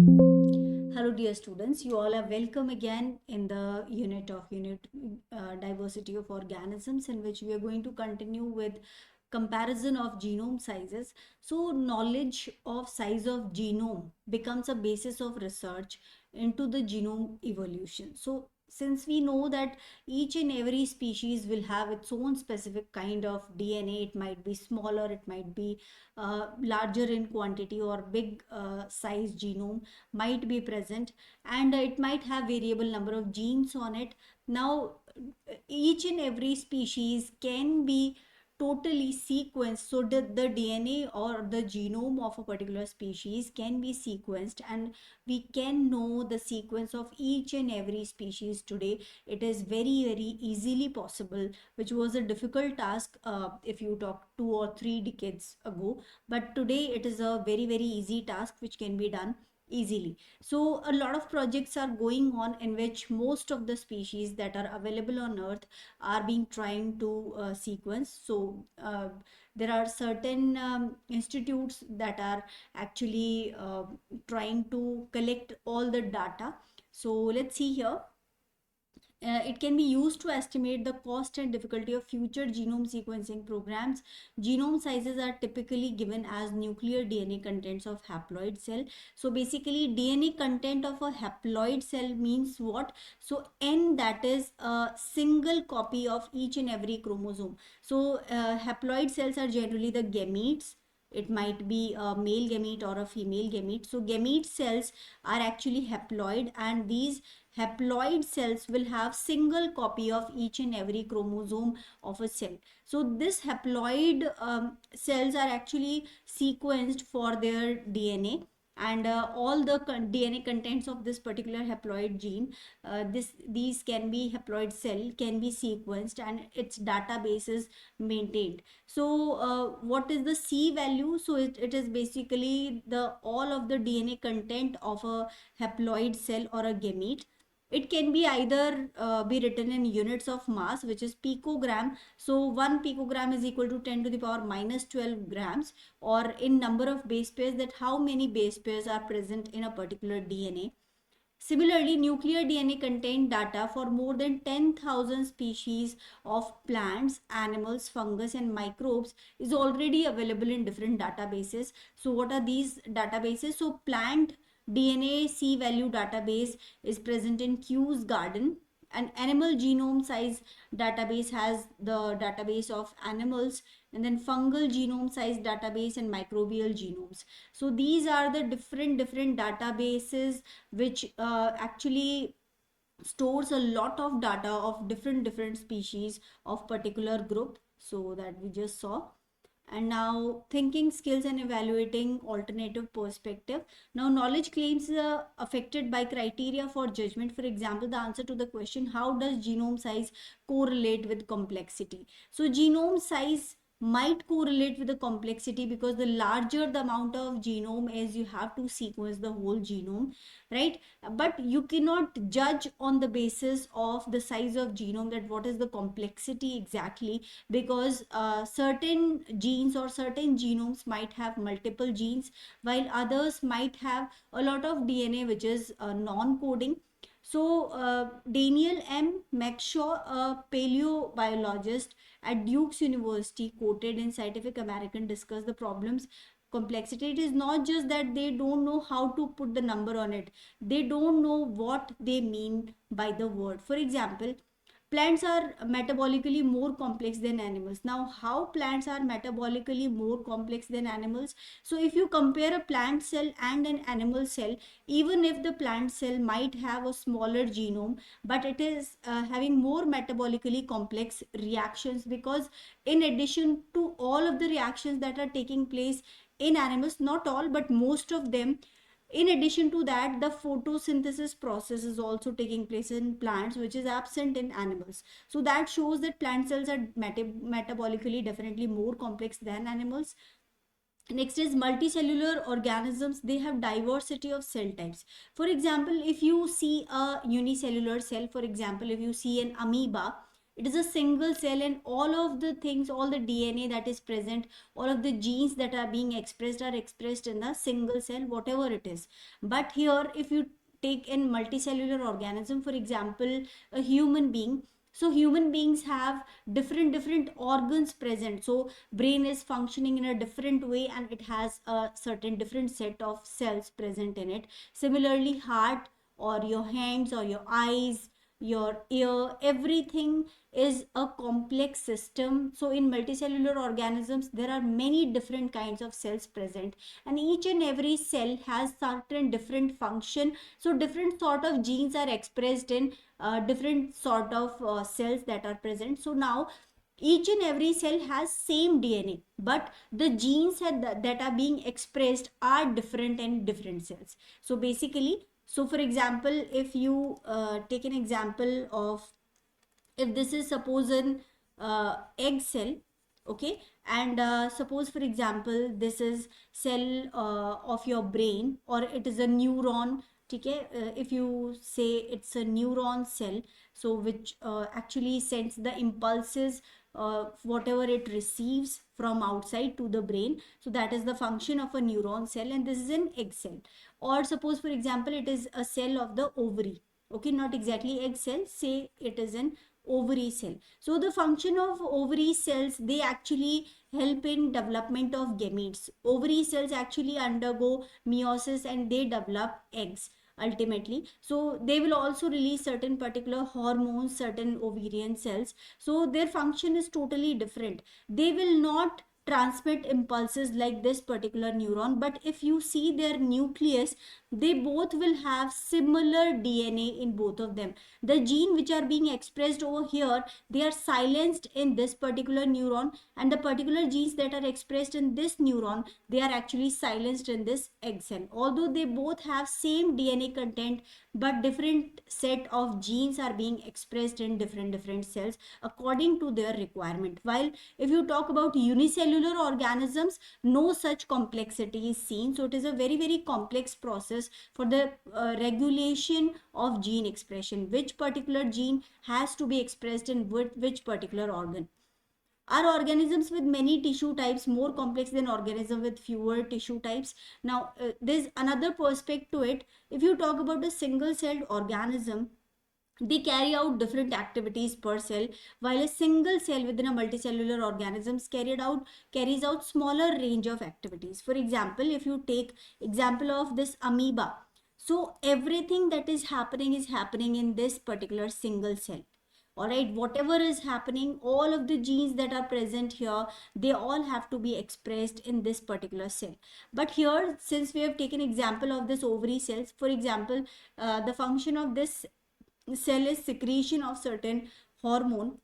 Hello, dear students. You all are welcome again in the unit diversity of organisms, in which we are going to continue with comparison of genome sizes. So, knowledge of size of genome becomes a basis of research into the genome evolution. So, since we know that each and every species will have its own specific kind of DNA, it might be smaller, it might be larger in quantity, or big size genome might be present, and it might have variable number of genes on it. Now each and every species can be totally sequenced, so the DNA or the genome of a particular species can be sequenced, and we can know the sequence of each and every species today. It is very easily possible, which was a difficult task if you talk 2 or 3 decades ago, but today it is a very easy task which can be done easily. So a lot of projects are going on in which most of the species that are available on earth are being trying to sequence. So there are certain institutes that are actually trying to collect all the data. So let's see here. It can be used to estimate the cost and difficulty of future genome sequencing programs. Genome sizes are typically given as nuclear DNA contents of haploid cell. So basically, DNA content of a haploid cell means what? So N, that is a single copy of each and every chromosome. So haploid cells are generally the gametes. It might be a male gamete or a female gamete. So gamete cells are actually haploid, and these haploid cells will have single copy of each and every chromosome of a cell. So this haploid cells are actually sequenced for their DNA, and all the DNA contents of this particular haploid gene, these can be haploid cell can be sequenced, and its database is maintained. So what is the C value? So it is basically the all of the DNA content of a haploid cell or a gamete. It can be either be written in units of mass, which is picogram. So 1 picogram is equal to 10 to the power minus 12 grams, or in number of base pairs, that how many base pairs are present in a particular DNA. Similarly, nuclear DNA contain data for more than 10,000 species of plants, animals, fungus, and microbes is already available in different databases. So what are these databases? So plant DNA C value database is present in Kew's Garden. An animal genome size database has the database of animals, and then fungal genome size database and microbial genomes. So these are the different databases which actually stores a lot of data of different species of particular group, so that we just saw. And now thinking skills and evaluating alternative perspective. Now knowledge claims are affected by criteria for judgment. For example, the answer to the question, how does genome size correlate with complexity? So genome size might correlate with the complexity, because the larger the amount of genome is, you have to sequence the whole genome, right? But you cannot judge on the basis of the size of genome that what is the complexity exactly, because certain genes or certain genomes might have multiple genes, while others might have a lot of DNA which is non-coding. So Daniel M. McShaw, a paleobiologist at Duke's University, quoted in Scientific American, discussed the problems complexity. It is not just that they don't know how to put the number on it, they don't know what they mean by the word. For example, plants are metabolically more complex than animals. Now how plants are metabolically more complex than animals? So if you compare a plant cell and an animal cell, even if the plant cell might have a smaller genome, but it is having more metabolically complex reactions, because in addition to all of the reactions that are taking place in animals, not all but most of them, in addition to that, the photosynthesis process is also taking place in plants, which is absent in animals. So that shows that plant cells are metabolically definitely more complex than animals. Next is multicellular organisms. They have diversity of cell types. For example, if you see a unicellular cell, for example, if you see an amoeba, It is a single cell, and all of the things, all the DNA that is present, all of the genes that are being expressed are expressed in the single cell, whatever it is. But here, if you take in multicellular organism, for example, a human being, so human beings have different organs present. So brain is functioning in a different way, and it has a certain different set of cells present in it. Similarly, heart, or your hands, or your eyes, your ear, everything is a complex system. So in multicellular organisms, there are many different kinds of cells present, and each and every cell has certain different function. So different sort of genes are expressed in different sort of cells that are present. So now each and every cell has same DNA, but the genes that are being expressed are different in different cells. So basically, so for example, if you take an example of, if this is suppose an egg cell, okay, and suppose for example this is cell of your brain, or it is a neuron. Okay, if you say it's a neuron cell, so which actually sends the impulses, whatever it receives from outside to the brain. So that is the function of a neuron cell, and this is an egg cell. Or suppose for example it is a cell of the ovary. Okay, not exactly egg cell, say it is an ovary cell. So the function of ovary cells, they actually help in development of gametes. Ovary cells actually undergo meiosis and they develop eggs ultimately. So they will also release certain particular hormones, certain ovarian cells. So their function is totally different. They will not transmit impulses like this particular neuron, but if you see their nucleus, they both will have similar DNA in both of them. The gene which are being expressed over here, they are silenced in this particular neuron, and the particular genes that are expressed in this neuron, they are actually silenced in this egg cell. Although they both have same DNA content, but different set of genes are being expressed in different cells according to their requirement. While if you talk about unicellular organisms, no such complexity is seen. So it is a very complex process for the regulation of gene expression, which particular gene has to be expressed in which particular organ. Are organisms with many tissue types more complex than organisms with fewer tissue types? Now there's another perspective to it. If you talk about a single celled organism, they carry out different activities per cell, while a single cell within a multicellular organisms carries out smaller range of activities. For example, if you take example of this amoeba, so everything that is happening in this particular single cell. All right, whatever is happening, all of the genes that are present here, they all have to be expressed in this particular cell. But here, since we have taken example of this ovary cells, for example, the function of this cell is secretion of certain hormone.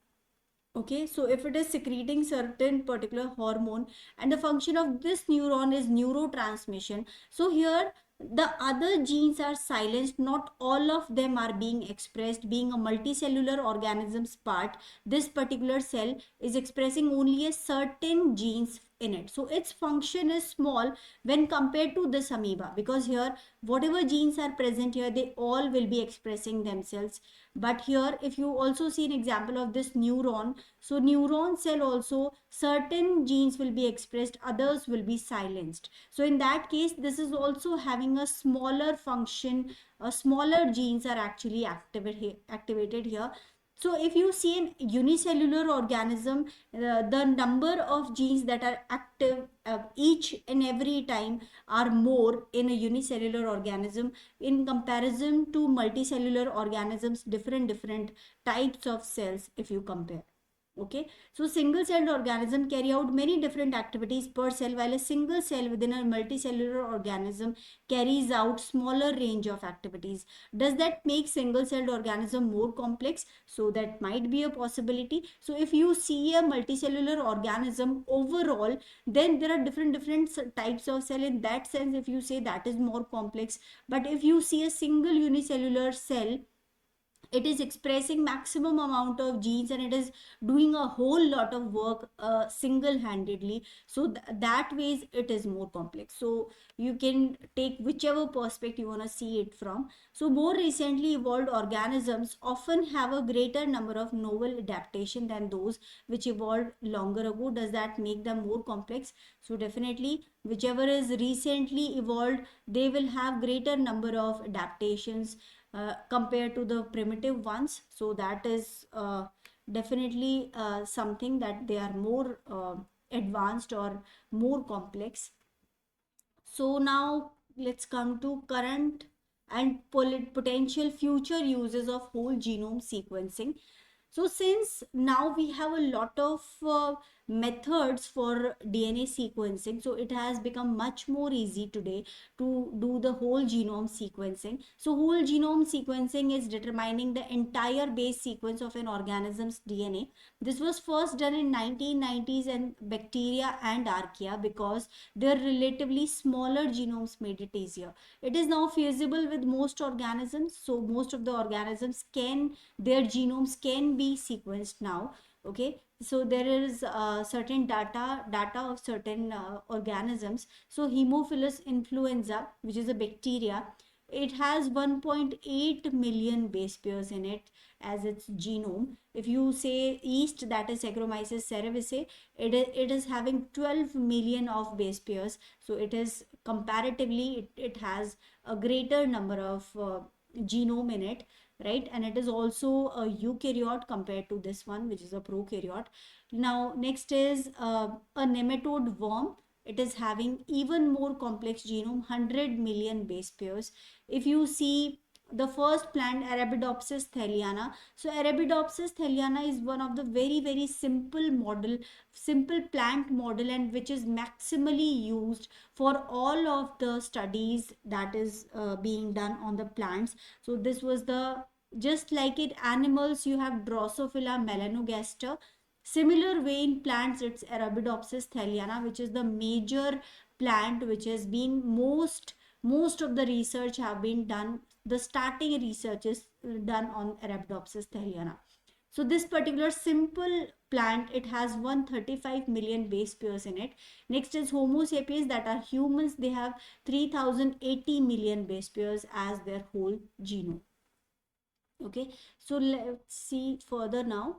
Okay, so if it is secreting certain particular hormone, and the function of this neuron is neurotransmission, so here the other genes are silenced, not all of them are being expressed. Being a multicellular organism's part, this particular cell is expressing only a certain genes in it, so its function is small when compared to this amoeba, because here whatever genes are present here, they all will be expressing themselves. But here if you also see an example of this neuron, so neuron cell also, certain genes will be expressed, others will be silenced. So in that case, this is also having a smaller function, smaller genes are actually activated here. So if you see an unicellular organism, the number of genes that are active each and every time are more in a unicellular organism in comparison to multicellular organisms, different types of cells if you compare. Okay, so single celled organism carry out many different activities per cell, while a single cell within a multicellular organism carries out smaller range of activities. Does that make single celled organism more complex? So that might be a possibility. So if you see a multicellular organism overall, then there are different types of cell. In that sense, if you say that is more complex, but if you see a single unicellular cell, it is expressing maximum amount of genes, and it is doing a whole lot of work single handedly. So that ways it is more complex. So you can take whichever perspective you want to see it from. So more recently evolved organisms often have a greater number of novel adaptation than those which evolved longer ago. Does that make them more complex? So definitely whichever is recently evolved, they will have greater number of adaptations compared to the primitive ones. So that is definitely something that they are more advanced or more complex. So now let's come to current and potential future uses of whole genome sequencing. So since now we have a lot of methods for DNA sequencing, so it has become much more easy today to do the whole genome sequencing. So whole genome sequencing is determining the entire base sequence of an organism's DNA. This was first done in 1990s in bacteria and archaea because their relatively smaller genomes made it easier. It is now feasible with most organisms. So most of the organisms can, their genomes can be sequenced now. Okay, so there is certain data of certain organisms. So Haemophilus influenza, which is a bacteria, it has 1.8 million base pairs in it as its genome. If you say yeast, that is Saccharomyces cerevisiae, it is having 12 million of base pairs. So it is comparatively, it has a greater number of genome in it, right? And it is also a eukaryote compared to this one, which is a prokaryote. Now next is a nematode worm. It is having even more complex genome, 100 million base pairs. If you see the first plant, Arabidopsis thaliana. So Arabidopsis thaliana is one of the very simple model, simple plant model, and which is maximally used for all of the studies that is being done on the plants. So this was the, just like in animals you have Drosophila melanogaster, similar way in plants it's Arabidopsis thaliana, which is the major plant which has been most of the research have been done. The starting research is done on Arabidopsis thaliana. So this particular simple plant, it has 135 million base pairs in it. Next is Homo sapiens, that are humans. They have 3080 million base pairs as their whole genome. Okay, so let's see further now.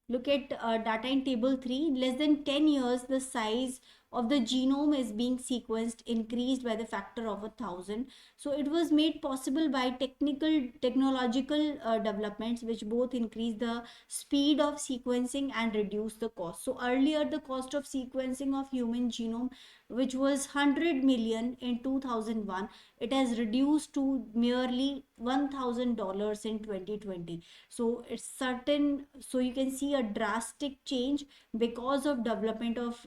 Look at data in table 3. In less than 10 years, the size of the genome is being sequenced increased by the factor of 1,000. So it was made possible by technological developments, which both increase the speed of sequencing and reduce the cost. So earlier the cost of sequencing of human genome, which was 100 million in 2001, it has reduced to merely $1,000 in 2020. So it's certain, so you can see a drastic change because of development of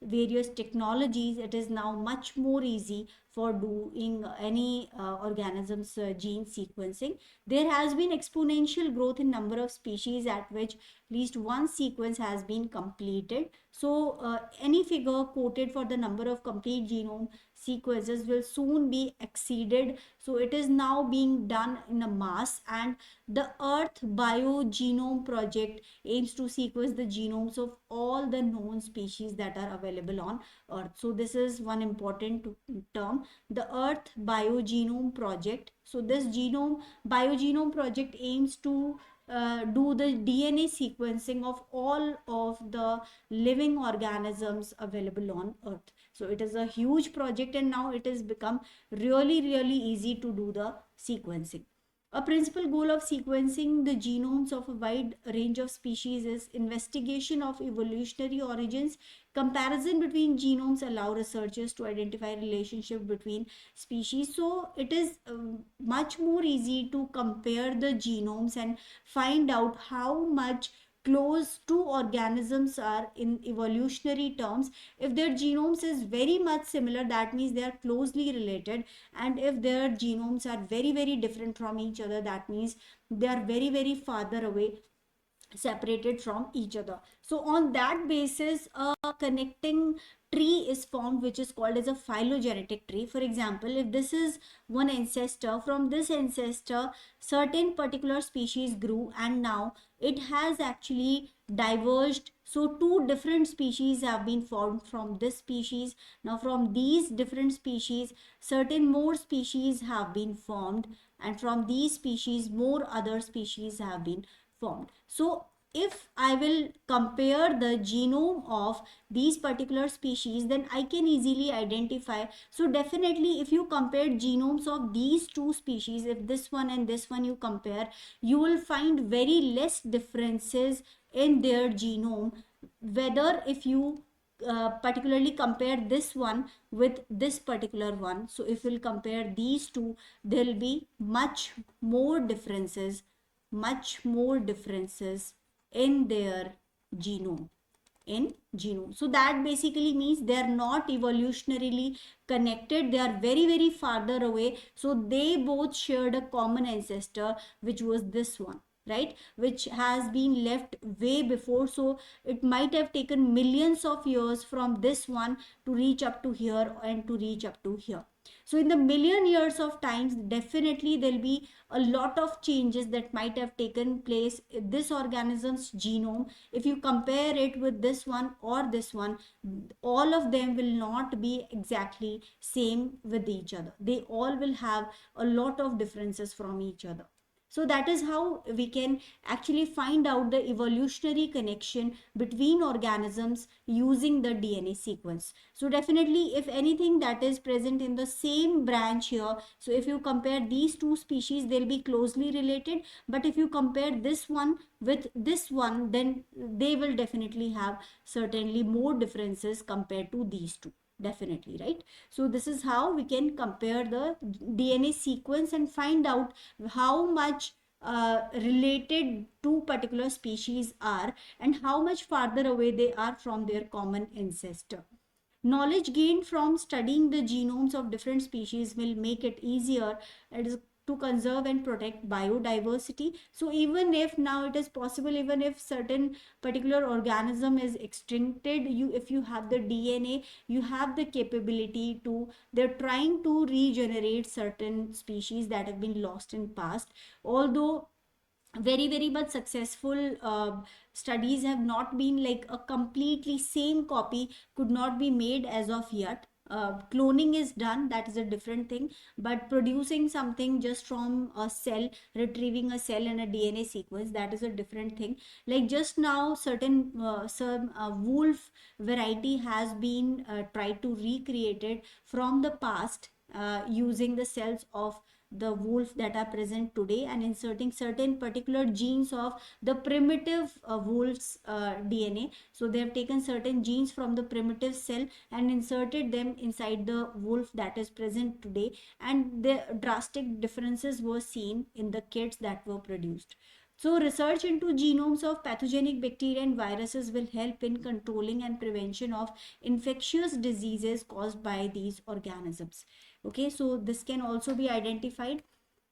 various technologies. It is now much more easy for doing any organisms gene sequencing. There has been exponential growth in number of species at which at least one sequence has been completed. So any figure quoted for the number of complete genome sequences will soon be exceeded. So it is now being done in a mass, and the Earth Biogenome Project aims to sequence the genomes of all the known species that are available on Earth. So this is one important term, the Earth Biogenome Project. So this biogenome project aims to do the DNA sequencing of all of the living organisms available on Earth. So it is a huge project, and now it has become really easy to do the sequencing. A principal goal of sequencing the genomes of a wide range of species is investigation of evolutionary origins. Comparison between genomes allow researchers to identify relationship between species. So it is much more easy to compare the genomes and find out how much close two organisms are in evolutionary terms. If their genomes is very much similar, that means they are closely related, and if their genomes are very different from each other, that means they are very farther away. separated from each other. So on that basis, a connecting tree is formed, which is called as a phylogenetic tree. For example, if this is one ancestor, from this ancestor certain particular species grew, and now it has actually diverged. So two different species have been formed from this species. Now from these different species, certain more species have been formed, and from these species more other species have been formed. So if I will compare the genome of these particular species, then I can easily identify. So definitely, if you compare genomes of these two species, if this one and this one you compare, you will find very less differences in their genome. Whether if you particularly compare this one with this particular one, so if we'll compare these two, there will be much more differences in their genome, so that basically means they are not evolutionarily connected, they are very farther away. So they both shared a common ancestor, which was this one, right, which has been left way before. So it might have taken millions of years from this one to reach up to here and to reach up to here. So in the million years of times, definitely there'll be a lot of changes that might have taken place in this organism's genome. If you compare it with this one or this one, all of them will not be exactly same with each other. They all will have a lot of differences from each other. So that is how we can actually find out the evolutionary connection between organisms using the DNA sequence. So definitely, if anything that is present in the same branch here, so if you compare these two species, they'll be closely related. But if you compare this one with this one, then they will definitely have certainly more differences compared to these two, definitely, right? So this is how we can compare the DNA sequence and find out how much related two particular species are, and how much farther away they are from their common ancestor. Knowledge gained from studying the genomes of different species will make it easier, it is, to conserve and protect biodiversity. So even if now it is possible, even if certain particular organism is extincted, you, if you have the DNA, you have the capability to, they're trying to regenerate certain species that have been lost in past. Although very much successful studies have not been like a completely same copy could not be made as of yet. Cloning is done, that is a different thing, but producing something just from a cell, retrieving a cell and a DNA sequence, that is a different thing. Like just now certain some wolf variety has been tried to recreate it from the past, using the cells of the wolf that are present today and inserting certain particular genes of the primitive wolf's DNA. So they have taken certain genes from the primitive cell and inserted them inside the wolf that is present today, and the drastic differences were seen in the kits that were produced. So research into genomes of pathogenic bacteria and viruses will help in controlling and prevention of infectious diseases caused by these organisms. Okay, so this can also be identified.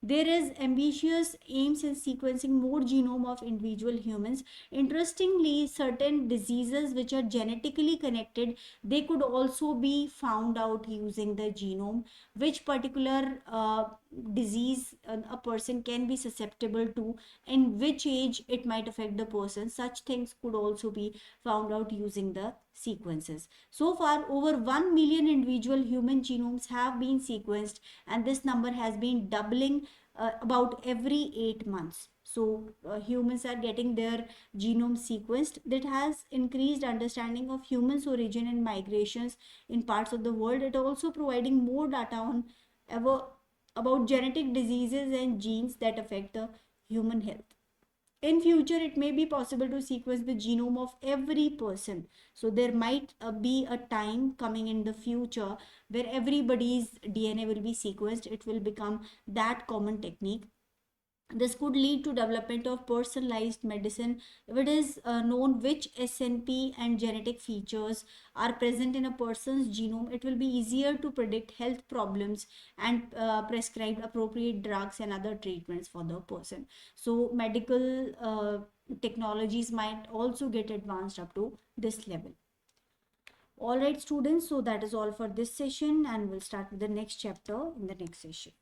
There is ambitious aims in sequencing more genome of individual humans. Interestingly, certain diseases which are genetically connected, they could also be found out using the genome. Which particular disease a person can be susceptible to, in which age it might affect the person, such things could also be found out using the sequences. So far, over 1 million individual human genomes have been sequenced, and this number has been doubling about every 8 months. So humans are getting their genome sequenced. That has increased understanding of humans' origin and migrations in parts of the world. It also providing more data on ever about genetic diseases and genes that affect the human health. In future, it may be possible to sequence the genome of every person. So there might be a time coming in the future where everybody's DNA will be sequenced. It will become that common technique. This could lead to development of personalized medicine if it is known which SNP and genetic features are present in a person's genome. It will be easier to predict health problems and prescribe appropriate drugs and other treatments for the person. So medical technologies might also get advanced up to this level. All right, students, so that is all for this session, and we'll start with the next chapter in the next session.